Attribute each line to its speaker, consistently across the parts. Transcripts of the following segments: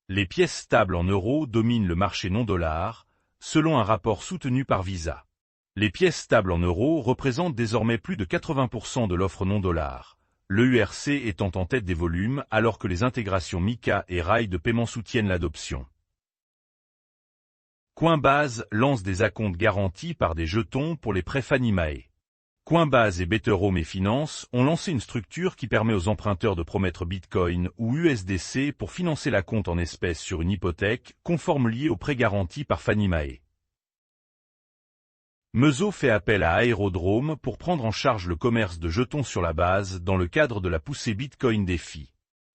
Speaker 1: Les pièces stables en euros dominent le marché non-dollar, selon un rapport soutenu par Visa. Les pièces stables en euros représentent désormais plus de 80% de l'offre non-dollar, le URC étant en tête des volumes alors que les intégrations MiCA et rails de paiement soutiennent l'adoption. Coinbase lance des acomptes garantis par des jetons pour les prêts Fannie Mae. Coinbase et Better Home et Finance ont lancé une structure qui permet aux emprunteurs de promettre Bitcoin ou USDC pour financer l'acompte en espèces sur une hypothèque conforme liée aux prêts garantis par Fannie Mae. Mezzo fait appel à Aerodrome pour prendre en charge le commerce de jetons sur la base dans le cadre de la poussée Bitcoin DeFi.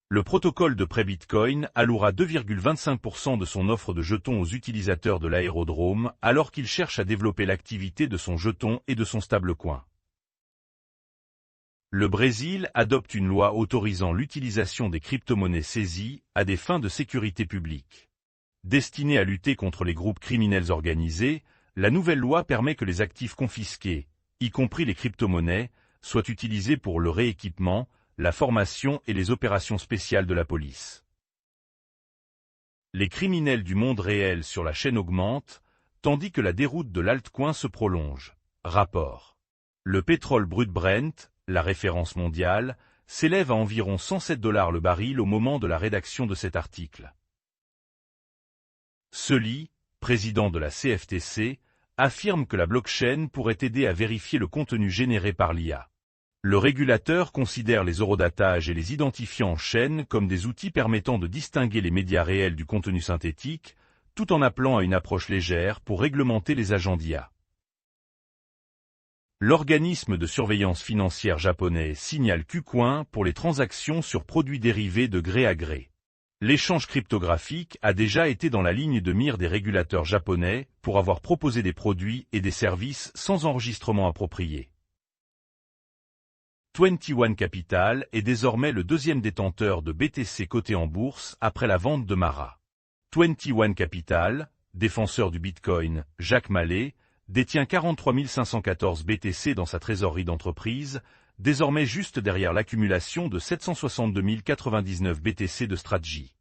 Speaker 1: Le protocole de prêt Bitcoin allouera 2,25% de son offre de jetons aux utilisateurs de l'Aerodrome alors qu'il cherche à développer l'activité de son jeton et de son stablecoin. Le Brésil adopte une loi autorisant l'utilisation des crypto-monnaies saisies à des fins de sécurité publique. Destinée à lutter contre les groupes criminels organisés, la nouvelle loi permet que les actifs confisqués, y compris les crypto-monnaies, soient utilisés pour le rééquipement, la formation et les opérations spéciales de la police. Les criminels du monde réel sur la chaîne augmentent, tandis que la déroute de l'altcoin se prolonge. Rapport. Le pétrole brut Brent, la référence mondiale, s'élève à environ 107 $ le baril au moment de la rédaction de cet article. Sely, président de la CFTC, affirme que la blockchain pourrait aider à vérifier le contenu généré par l'IA. Le régulateur considère les horodatages et les identifiants en chaîne comme des outils permettant de distinguer les médias réels du contenu synthétique, tout en appelant à une approche légère pour réglementer les agents d'IA. L'organisme de surveillance financière japonais signale KuCoin pour les transactions sur produits dérivés de gré à gré. L'échange cryptographique a déjà été dans la ligne de mire des régulateurs japonais pour avoir proposé des produits et des services sans enregistrement approprié. 21 Capital est désormais le deuxième détenteur de BTC coté en bourse après la vente de Mara. 21 Capital, défenseur du Bitcoin, Jacques Mallet, détient 43 514 BTC dans sa trésorerie d'entreprise, désormais juste derrière l'accumulation de 762 099 BTC de Strategy.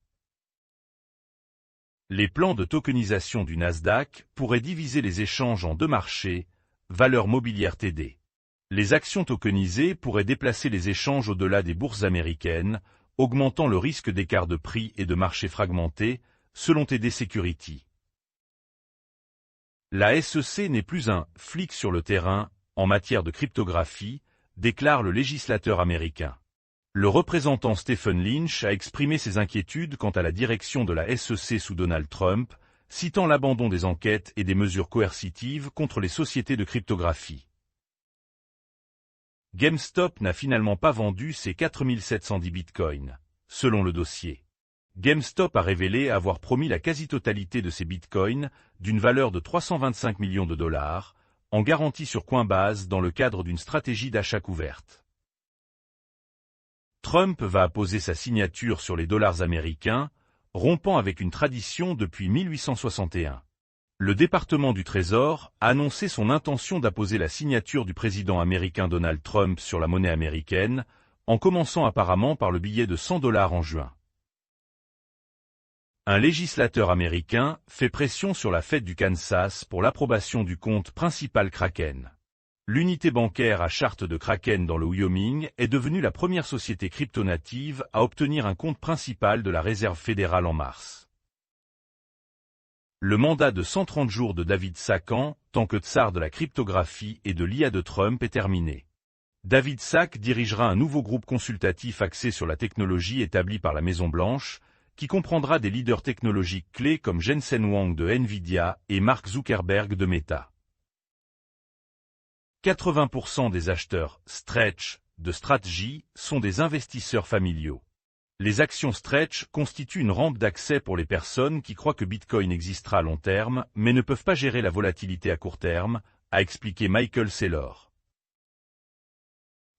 Speaker 1: Les plans de tokenisation du Nasdaq pourraient diviser les échanges en deux marchés, valeurs mobilières TD. Les actions tokenisées pourraient déplacer les échanges au-delà des bourses américaines, augmentant le risque d'écart de prix et de marché fragmenté, selon TD Security. La SEC n'est plus un « flic sur le terrain » en matière de cryptographie, déclare le législateur américain. Le représentant Stephen Lynch a exprimé ses inquiétudes quant à la direction de la SEC sous Donald Trump, citant l'abandon des enquêtes et des mesures coercitives contre les sociétés de cryptographie. GameStop n'a finalement pas vendu ses 4710 bitcoins, selon le dossier. GameStop a révélé avoir promis la quasi-totalité de ses bitcoins, d'une valeur de 325 millions de $, en garantie sur Coinbase dans le cadre d'une stratégie d'achat couverte. Trump va apposer sa signature sur les dollars américains, rompant avec une tradition depuis 1861. Le département du Trésor a annoncé son intention d'apposer la signature du président américain Donald Trump sur la monnaie américaine, en commençant apparemment par le billet de 100 $ en juin. Un législateur américain fait pression sur la Fed du Kansas pour l'approbation du compte principal Kraken. L'unité bancaire à charte de Kraken dans le Wyoming est devenue la première société crypto-native à obtenir un compte principal de la Réserve fédérale en mars. Le mandat de 130 jours de David Sachan, tant que tsar de la cryptographie et de l'IA de Trump est terminé. David Sachan dirigera un nouveau groupe consultatif axé sur la technologie établi par la Maison-Blanche, qui comprendra des leaders technologiques clés comme Jensen Huang de Nvidia et Mark Zuckerberg de Meta. 80% des acheteurs Stretch de Strategy sont des investisseurs familiaux. Les actions Stretch constituent une rampe d'accès pour les personnes qui croient que Bitcoin existera à long terme, mais ne peuvent pas gérer la volatilité à court terme, a expliqué Michael Saylor.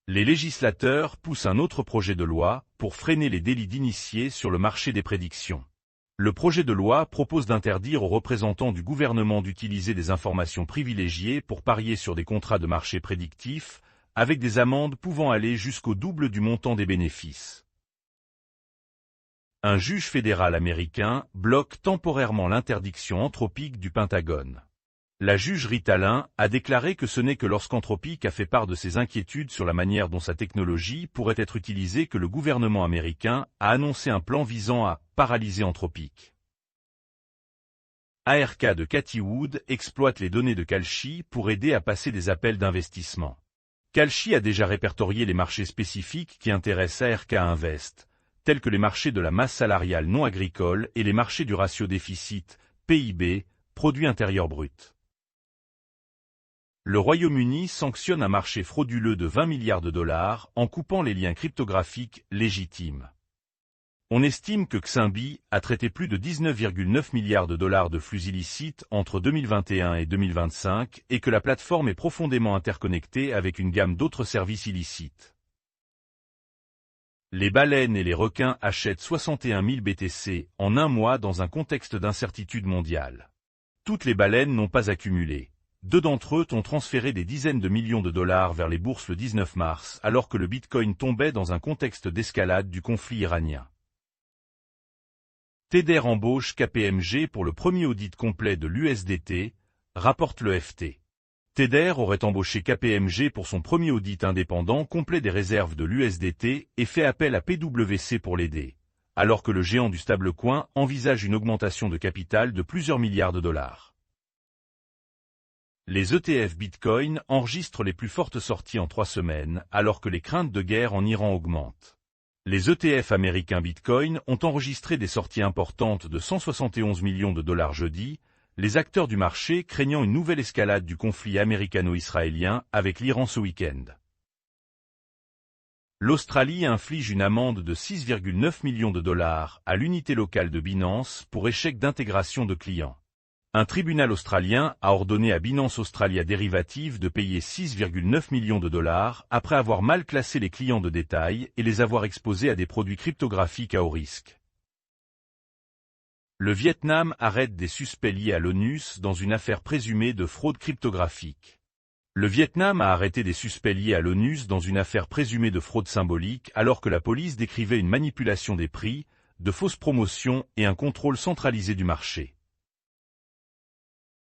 Speaker 1: Les législateurs poussent un autre projet de loi pour freiner les délits d'initiés sur le marché des prédictions. Le projet de loi propose d'interdire aux représentants du gouvernement d'utiliser des informations privilégiées pour parier sur des contrats de marché prédictifs, avec des amendes pouvant aller jusqu'au double du montant des bénéfices. Un juge fédéral américain bloque temporairement l'interdiction Anthropic du Pentagone. La juge Rita Lynn a déclaré que ce n'est que lorsqu'Anthropic a fait part de ses inquiétudes sur la manière dont sa technologie pourrait être utilisée que le gouvernement américain a annoncé un plan visant à paralyser Anthropic. ARK de Cathie Wood exploite les données de Kalshi pour aider à passer des appels d'investissement. Kalshi a déjà répertorié les marchés spécifiques qui intéressent ARK Invest, tels que les marchés de la masse salariale non agricole et les marchés du ratio déficit, PIB, produit intérieur brut. Le Royaume-Uni sanctionne un marché frauduleux de 20 milliards de dollars en coupant les liens cryptographiques légitimes. On estime que Xinbi a traité plus de 19,9 milliards de dollars de flux illicites entre 2021 et 2025 et que la plateforme est profondément interconnectée avec une gamme d'autres services illicites. Les baleines et les requins achètent 61 000 BTC en un mois dans un contexte d'incertitude mondiale. Toutes les baleines n'ont pas accumulé. 2 d'entre eux ont transféré des dizaines de millions de dollars vers les bourses le 19 mars alors que le Bitcoin tombait dans un contexte d'escalade du conflit iranien. Tether embauche KPMG pour le premier audit complet de l'USDT, rapporte le FT. Tether aurait embauché KPMG pour son premier audit indépendant complet des réserves de l'USDT et fait appel à PwC pour l'aider, alors que le géant du stablecoin envisage une augmentation de capital de plusieurs milliards de dollars. Les ETF Bitcoin enregistrent les plus fortes sorties en 3 semaines, alors que les craintes de guerre en Iran augmentent. Les ETF américains Bitcoin ont enregistré des sorties importantes de 171 millions de dollars jeudi, les acteurs du marché craignant une nouvelle escalade du conflit américano-israélien avec l'Iran ce week-end. L'Australie inflige une amende de 6,9 millions de dollars à l'unité locale de Binance pour échec d'intégration de clients. Un tribunal australien a ordonné à Binance Australia Derivative de payer 6,9 millions de dollars après avoir mal classé les clients de détail et les avoir exposés à des produits cryptographiques à haut risque. Le Vietnam arrête des suspects liés à l'ONUS dans une affaire présumée de fraude cryptographique. Le Vietnam a arrêté des suspects liés à l'ONUS dans une affaire présumée de fraude symbolique alors que la police décrivait une manipulation des prix, de fausses promotions et un contrôle centralisé du marché.